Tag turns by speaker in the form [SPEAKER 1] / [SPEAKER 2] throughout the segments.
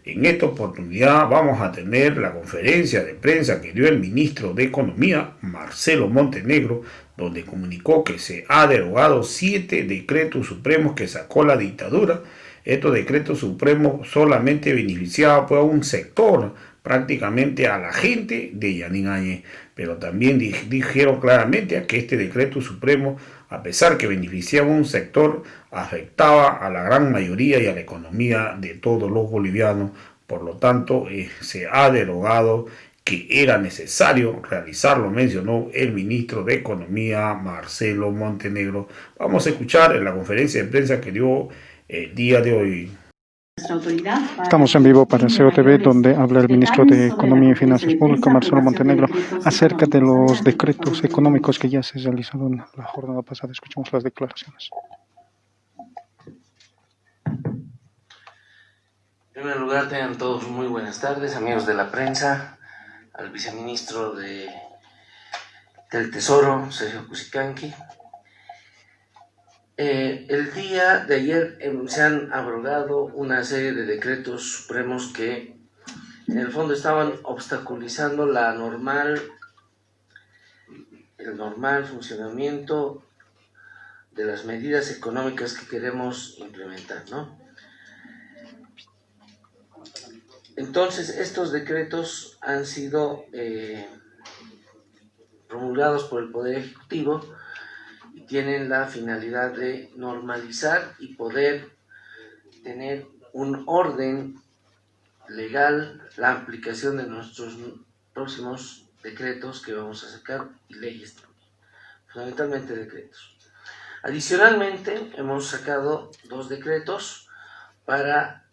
[SPEAKER 1] En esta oportunidad vamos a tener la conferencia de prensa que dio el ministro de Economía, Marcelo Montenegro, donde comunicó que se ha derogado 7 decretos supremos que sacó la dictadura. Estos decretos supremos solamente beneficiaban pues, a un sector, prácticamente a la gente de Yanin Áñez, pero también dijeron claramente que este decreto supremo, a pesar que beneficiaba a un sector, afectaba a la gran mayoría y a la economía de todos los bolivianos. Por lo tanto, se ha derogado, que era necesario realizarlo, mencionó el ministro de Economía, Marcelo Montenegro. Vamos a escuchar en la conferencia de prensa que dio el día de hoy.
[SPEAKER 2] Estamos en vivo para COTV, donde habla el ministro de Economía y Finanzas Públicas, Marcelo Montenegro, acerca de los decretos económicos que ya se realizaron la jornada pasada. Escuchemos las declaraciones.
[SPEAKER 3] En primer lugar, tengan todos muy buenas tardes, amigos de la prensa, al viceministro del Tesoro, Sergio Cusicanqui. El día de ayer se han abrogado una serie de decretos supremos que en el fondo estaban obstaculizando el normal funcionamiento de las medidas económicas que queremos implementar, ¿no? Entonces, estos decretos han sido promulgados por el Poder Ejecutivo y tienen la finalidad de normalizar y poder tener un orden legal, la aplicación de nuestros próximos decretos que vamos a sacar y leyes también, fundamentalmente decretos. Adicionalmente, hemos sacado 2 decretos para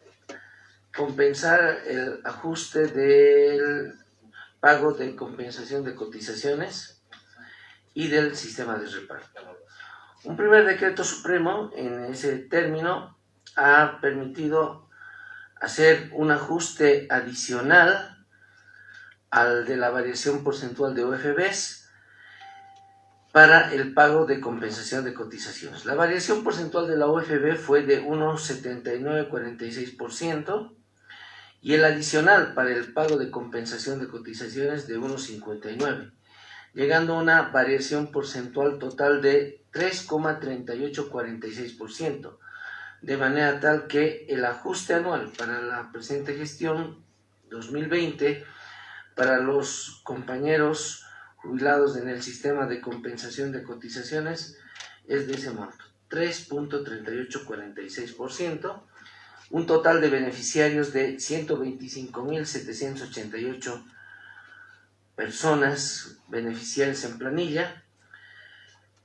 [SPEAKER 3] compensar el ajuste del pago de compensación de cotizaciones y del sistema de reparto. Un primer decreto supremo en ese término ha permitido hacer un ajuste adicional al de la variación porcentual de UFBs para el pago de compensación de cotizaciones. La variación porcentual de la UFB fue de 1,7946%, y el adicional para el pago de compensación de cotizaciones de 1,59, llegando a una variación porcentual total de 3,3846%, de manera tal que el ajuste anual para la presente gestión 2020 para los compañeros jubilados en el sistema de compensación de cotizaciones es de ese monto, 3,3846%, un total de beneficiarios de 125.788 personas beneficiarias en planilla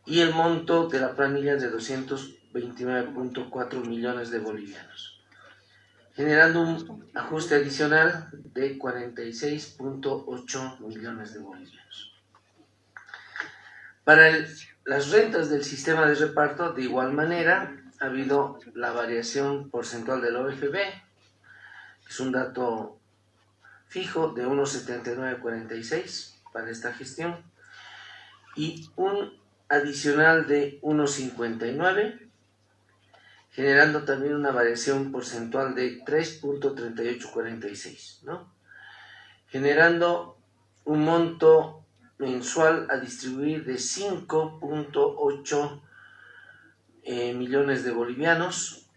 [SPEAKER 3] y el monto de la planilla de 229.4 millones de bolivianos, generando un ajuste adicional de 46.8 millones de bolivianos. Para las rentas del sistema de reparto, de igual manera, ha habido la variación porcentual del OFB, que es un dato fijo de 1,7946 para esta gestión, y un adicional de 1,59, generando también una variación porcentual de 3,3846, ¿no? Generando un monto mensual a distribuir de 5.8 millones de bolivianos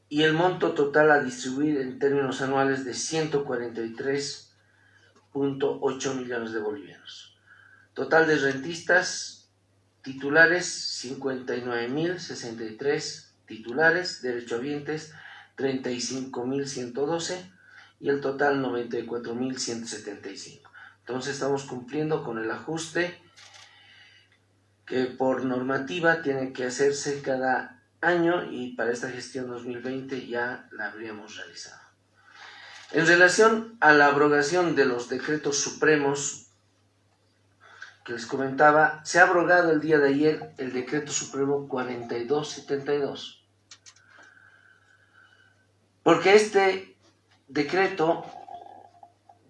[SPEAKER 3] y el monto total a distribuir en términos anuales de 143.8 millones de bolivianos. Total de rentistas titulares 59.063 titulares, derechohabientes 35.112 y el total 94.175. Entonces estamos cumpliendo con el ajuste que por normativa tiene que hacerse cada año y para esta gestión 2020 ya la habríamos realizado. En relación a la abrogación de los decretos supremos que les comentaba, se ha abrogado el día de ayer el decreto supremo 4272, porque este decreto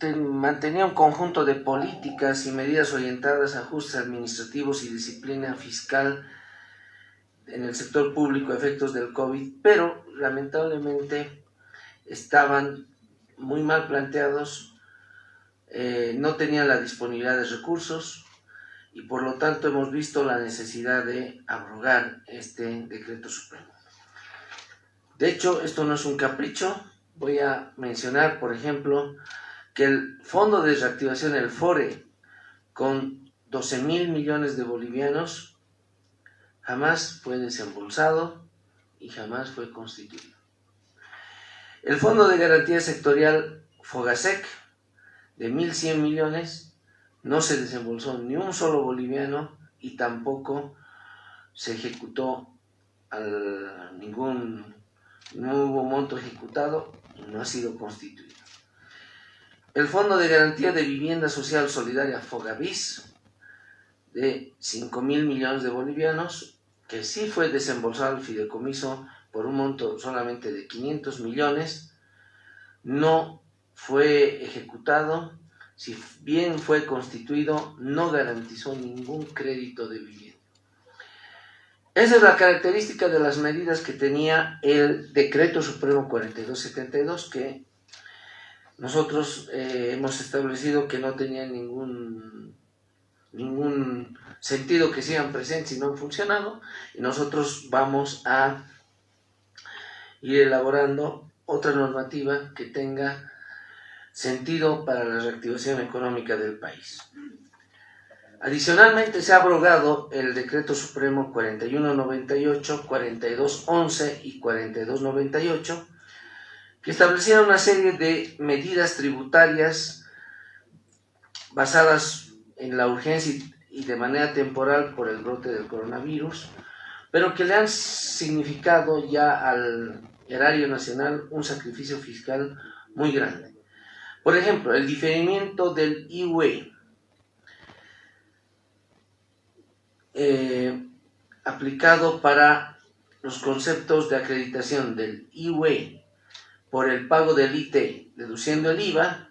[SPEAKER 3] mantenía un conjunto de políticas y medidas orientadas a ajustes administrativos y disciplina fiscal en el sector público a efectos del COVID, pero lamentablemente estaban muy mal planteados, no tenían la disponibilidad de recursos y por lo tanto hemos visto la necesidad de abrogar este decreto supremo. De hecho, esto no es un capricho. Voy a mencionar, por ejemplo, que el Fondo de Reactivación, el FORE, con 12.000 millones de bolivianos, jamás fue desembolsado y jamás fue constituido. El Fondo de Garantía Sectorial FOGASEC, de 1.100 millones, no se desembolsó ni un solo boliviano y tampoco se ejecutó no hubo monto ejecutado y no ha sido constituido. El Fondo de Garantía de Vivienda Social Solidaria FOGAVIS, de 5.000 millones de bolivianos, que sí fue desembolsado al fideicomiso por un monto solamente de 500 millones, no fue ejecutado. Si bien fue constituido, no garantizó ningún crédito de vivienda. Esa es la característica de las medidas que tenía el Decreto Supremo 4272, que nosotros hemos establecido que no tenía ningún sentido que sigan presentes y no han funcionado, y nosotros vamos a ir elaborando otra normativa que tenga sentido para la reactivación económica del país. Adicionalmente, se ha abrogado el Decreto Supremo 4198, 4211 y 4298, que establecían una serie de medidas tributarias basadas en la urgencia y de manera temporal por el brote del coronavirus, pero que le han significado ya al erario nacional un sacrificio fiscal muy grande. Por ejemplo, el diferimiento del IUE, aplicado para los conceptos de acreditación del IUE por el pago del IT, deduciendo el IVA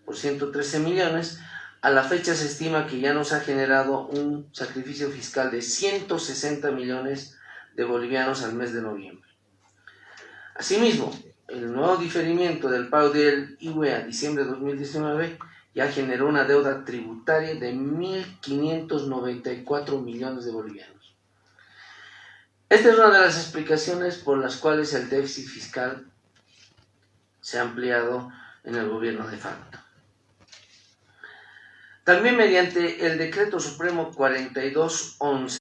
[SPEAKER 3] por 113 millones, a la fecha se estima que ya nos ha generado un sacrificio fiscal de 160 millones de bolivianos al mes de noviembre. Asimismo, el nuevo diferimiento del pago del IUE a diciembre de 2019 ya generó una deuda tributaria de 1.594 millones de bolivianos. Esta es una de las explicaciones por las cuales el déficit fiscal se ha ampliado en el gobierno de facto. También mediante el Decreto Supremo 4211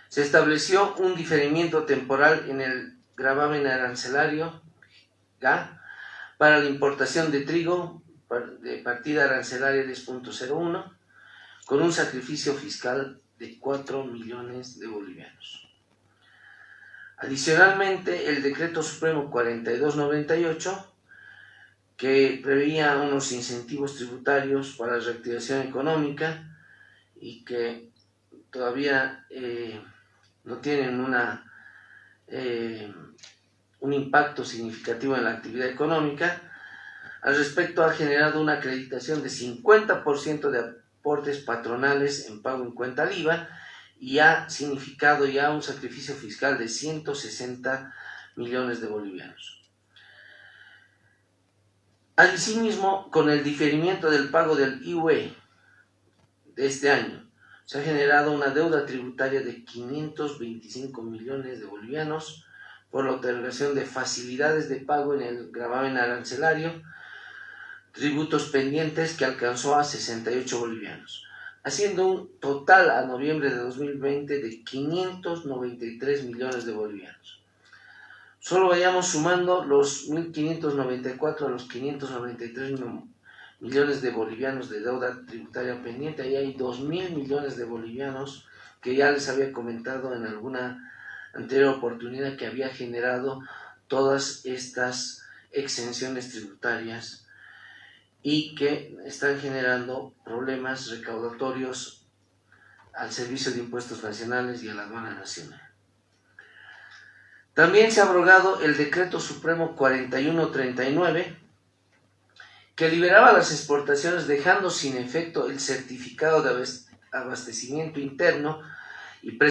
[SPEAKER 3] se estableció un diferimiento temporal en el gravamen arancelario GA para la importación de trigo de partida arancelaria 10.01 con un sacrificio fiscal de 4 millones de bolivianos. Adicionalmente, el Decreto Supremo 4298, que preveía unos incentivos tributarios para la reactivación económica y que todavía no tienen un impacto significativo en la actividad económica. Al respecto, ha generado una acreditación de 50% de aportes patronales en pago en cuenta al IVA y ha significado ya un sacrificio fiscal de 160 millones de bolivianos. Asimismo, con el diferimiento del pago del IUE de este año, se ha generado una deuda tributaria de 525 millones de bolivianos por la otorgación de facilidades de pago en el gravamen arancelario, tributos pendientes que alcanzó a 68 bolivianos, haciendo un total a noviembre de 2020 de 593 millones de bolivianos. Solo vayamos sumando los 1.594 a los 593 millones de bolivianos de deuda tributaria pendiente, ahí hay 2.000 millones de bolivianos que ya les había comentado en alguna anterior oportunidad que había generado todas estas exenciones tributarias y que están generando problemas recaudatorios al Servicio de Impuestos Nacionales y a la Aduana Nacional. También se ha abrogado el Decreto Supremo 4139, que liberaba las exportaciones dejando sin efecto el certificado de abastecimiento interno y